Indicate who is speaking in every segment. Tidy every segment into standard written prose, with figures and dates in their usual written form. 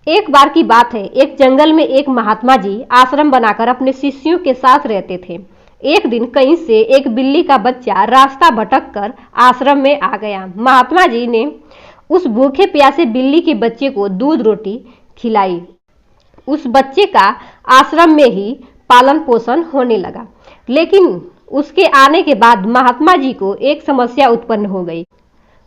Speaker 1: एक बार की बात है, एक जंगल में एक महात्मा जी आश्रम बनाकर अपने शिष्यों के साथ रहते थे। एक दिन कहीं से एक बिल्ली का बच्चा रास्ता भटक कर आश्रम में आ गया। महात्मा जी ने उस भूखे प्यासे बिल्ली के बच्चे को दूध रोटी खिलाई। उस बच्चे का आश्रम में ही पालन पोषण होने लगा। लेकिन उसके आने के बाद महात्मा जी को एक समस्या उत्पन्न हो गई।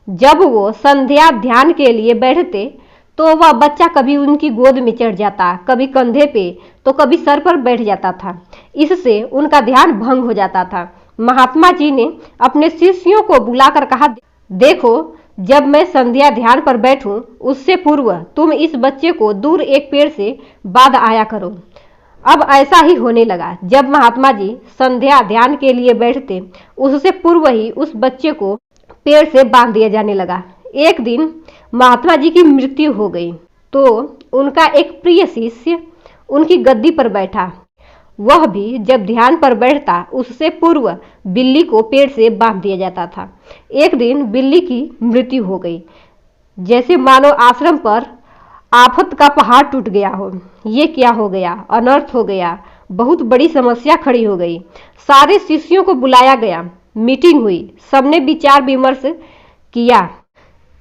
Speaker 1: जब वो संध्या ध्यान के लिए बैठते तो वह बच्चा कभी उनकी गोद में चढ़ जाता, कभी कंधे पे तो कभी सर पर बैठ जाता था। इससे उनका ध्यान भंग हो जाता था। महात्मा जी ने अपने शिष्यों को बुलाकर कहा, देखो, जब मैं संध्या ध्यान पर बैठूं उससे पूर्व तुम इस बच्चे को दूर एक पेड़ से बांध आया करो। अब ऐसा ही होने लगा। जब महात्मा जी संध्या ध्यान के लिए बैठते उससे पूर्व ही उस बच्चे को पेड़ से बांध दिया जाने लगा। एक दिन महात्मा जी की मृत्यु हो गई तो उनका एक प्रिय शिष्य उनकी गद्दी पर बैठा। वह भी जब ध्यान पर बैठता उससे पूर्व बिल्ली को पेड़ से बांध दिया जाता था। एक दिन बिल्ली की मृत्यु हो गई, जैसे मानो आश्रम पर आफत का पहाड़ टूट गया हो। ये क्या हो गया? अनर्थ हो गया। बहुत बड़ी समस्या खड़ी हो गई। सारे शिष्यों को बुलाया गया, मीटिंग हुई। सबने विचार विमर्श किया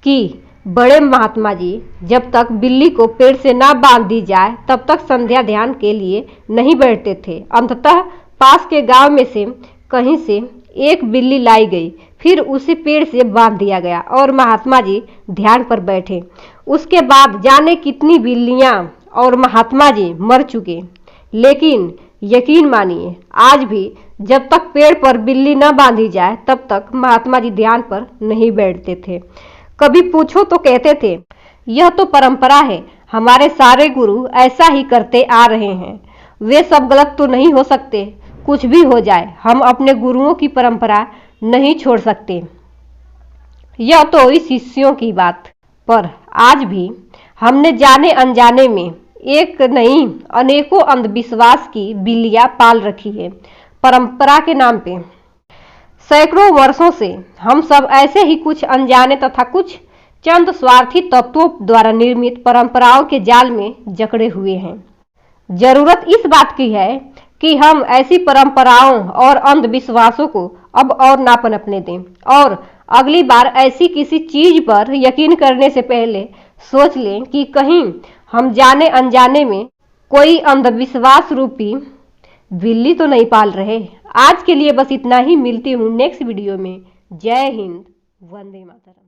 Speaker 1: कि बड़े महात्मा जी, जब तक बिल्ली को पेड़ से ना बांध दी जाए तब तक संध्या ध्यान के लिए नहीं बैठते थे। अंततः पास के गांव में से कहीं से एक बिल्ली लाई गई, फिर उसे पेड़ से बांध दिया गया और महात्मा जी ध्यान पर बैठे। उसके बाद जाने कितनी बिल्लियां और महात्मा जी मर चुके। लेकिन यकीन मानिए, आज भी जब तक पेड़ पर बिल्ली न बांधी जाए तब तक महात्मा जी ध्यान पर नहीं बैठते थे। कभी पूछो तो कहते थे, यह तो परंपरा है, हमारे सारे गुरु ऐसा ही करते आ रहे हैं। वे सब गलत तो नहीं हो सकते। कुछ भी हो जाए, हम अपने गुरुओं की परंपरा नहीं छोड़ सकते। यह तो हुई शिष्यों की बात, पर आज भी हमने जाने अनजाने में एक नहीं अनेकों अंधविश्वास की बिल्लियां पाल रखी है परंपरा के नाम पे। सैकड़ों वर्षों से हम सब ऐसे ही कुछ अनजाने तथा कुछ चंद स्वार्थी तत्वों द्वारा निर्मित परंपराओं के जाल में जकड़े हुए हैं। जरूरत इस बात की है कि हम ऐसी परंपराओं और अंधविश्वासों को अब और ना पनपने दें और अगली बार ऐसी किसी चीज पर यकीन करने से पहले सोच लें कि कहीं हम जाने अनजाने में कोई अंधविश्वास रूपी बिल्ली तो नहीं पाल रहे। आज के लिए बस इतना ही। मिलती हूँ नेक्स्ट वीडियो में। जय हिंद, वंदे मातरम।